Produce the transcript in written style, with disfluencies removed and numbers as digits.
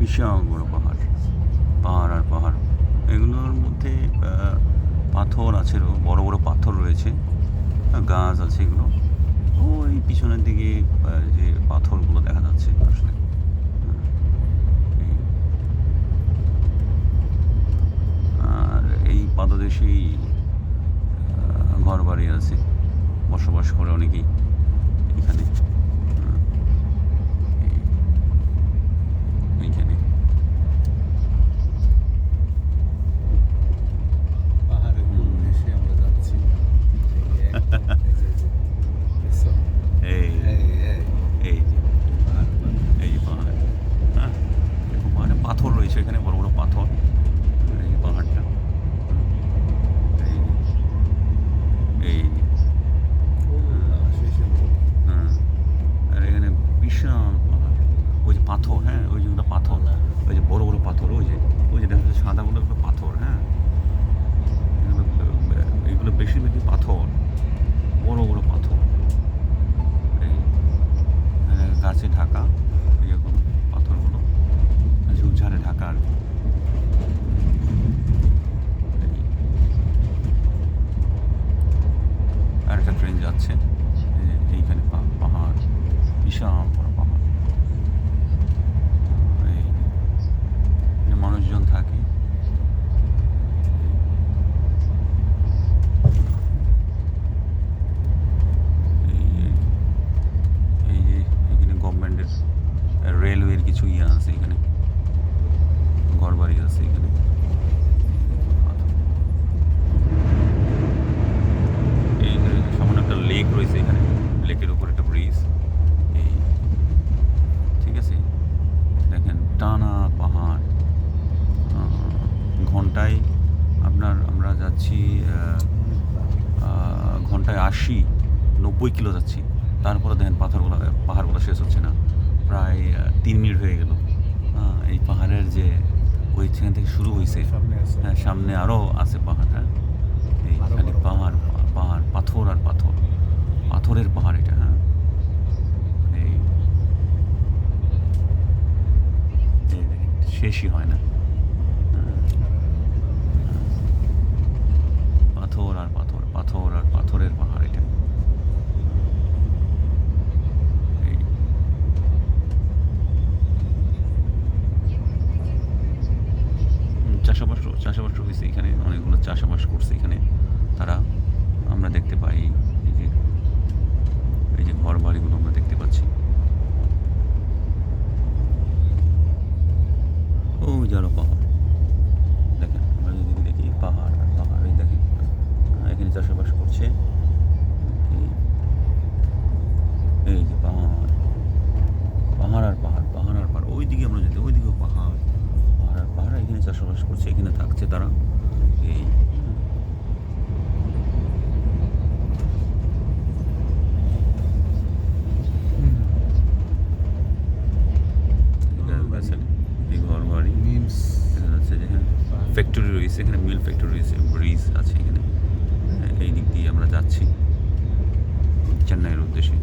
বিশাল বড় পাহাড়, পাহাড় আর পাহাড়। এগুলোর মধ্যে পাথর আছে, বড় বড় পাথর রয়েছে, গাছ আছে এগুলো। ওই পিছনের দিকে যে পাথরগুলো দেখা যাচ্ছে আসলে। আর এই পাদদেশেই ঘর বাড়ি আছে, বসবাস করে অনেকেই এখানে। এইখানে পাহাড়ের কোল ঘেঁষে আমরা যাচ্ছি। এই এই যে এই যে পাহাড়, হ্যাঁ, পাহাড়ে পাথর রয়েছে, এখানে বড় বড় পাথর। এই পাহাড়টা, এই হ্যাঁ, আর এখানে বিশাল পাহাড়। ওই যে পাথর, হ্যাঁ, ওই যেগুলো পাথর, ওই যে বড় বড় পাথর, ওই যে দেখা যাচ্ছে সাদাগুলো, এগুলো পাথর। হ্যাঁ, এগুলো বেশিরভাগই পাথর, বড় বড় পাথর। এই গাছে ঢাকা, এরকম পাথরগুলো ঝুপঝাড়ে ঢাকা আর কি। আর একটা ট্রেন যাচ্ছে, এইখানে পাহাড়, বিশাল বড় পাহাড়। এই মানুষজন থাকে। এই যে এখানে গভর্নমেন্টের রেলওয়ের কিছু ইয়ে আছে, এখানে ঘর বাড়ি আছে এখানে। এই সামনে একটা লেক রয়েছে, এখানে লেকের উপর একটা ব্রিজ। এই ঠিক আছে, দেখেন টানা পাহাড়। ঘন্টায় আমরা যাচ্ছি ঘন্টায় 80-90 কিলো যাচ্ছি। তারপরে দেখেন পাহাড়গুলো শেষ হচ্ছে না, প্রায় 3 মিনিট হয়ে গেল। এই পাহাড়ের যে ওইখান থেকে শুরু হয়েছে, হ্যাঁ, সামনে আরও আছে পাহাড়। হ্যাঁ, এই খালি পাহাড় পাহাড়, পাথর আর পাথর, পাথরের পাহাড় এটা। হ্যাঁ, এই শেষই হয় না, পাথর আর পাথর, পাথর আর পাথরের পাহাড় এটা। চাষাবাস হয়েছে এখানে, অনেকগুলো চাষাবাস করছে এখানে তারা। আমরা দেখতে পাই এই যে ঘর বাড়িগুলো আমরা দেখতে পাচ্ছি। ও যারা পাহাড় দেখেন, আমরা যদি দেখি পাহাড় আর পাহাড়, এই দেখেন এখানে চাষাবাস করছে। এই যে পাহাড়, পাহাড় আর পাহাড়, পাহাড় আর পাহাড়। ওইদিকে আমরা যদি, ওইদিকেও পাহাড়, পাহাড় আর পাহাড়। এখানে চাষাবাস করছে, এখানে থাকছে তারা। এই ঘর বাড়ি দেখা যাচ্ছে যে, হ্যাঁ, ফ্যাক্টরি রয়েছে এখানে, মিল ফ্যাক্টরি রয়েছে, ব্রিজ আছে এখানে। এই দিক দিয়ে আমরা যাচ্ছি চেন্নাইয়ের উদ্দেশ্যে।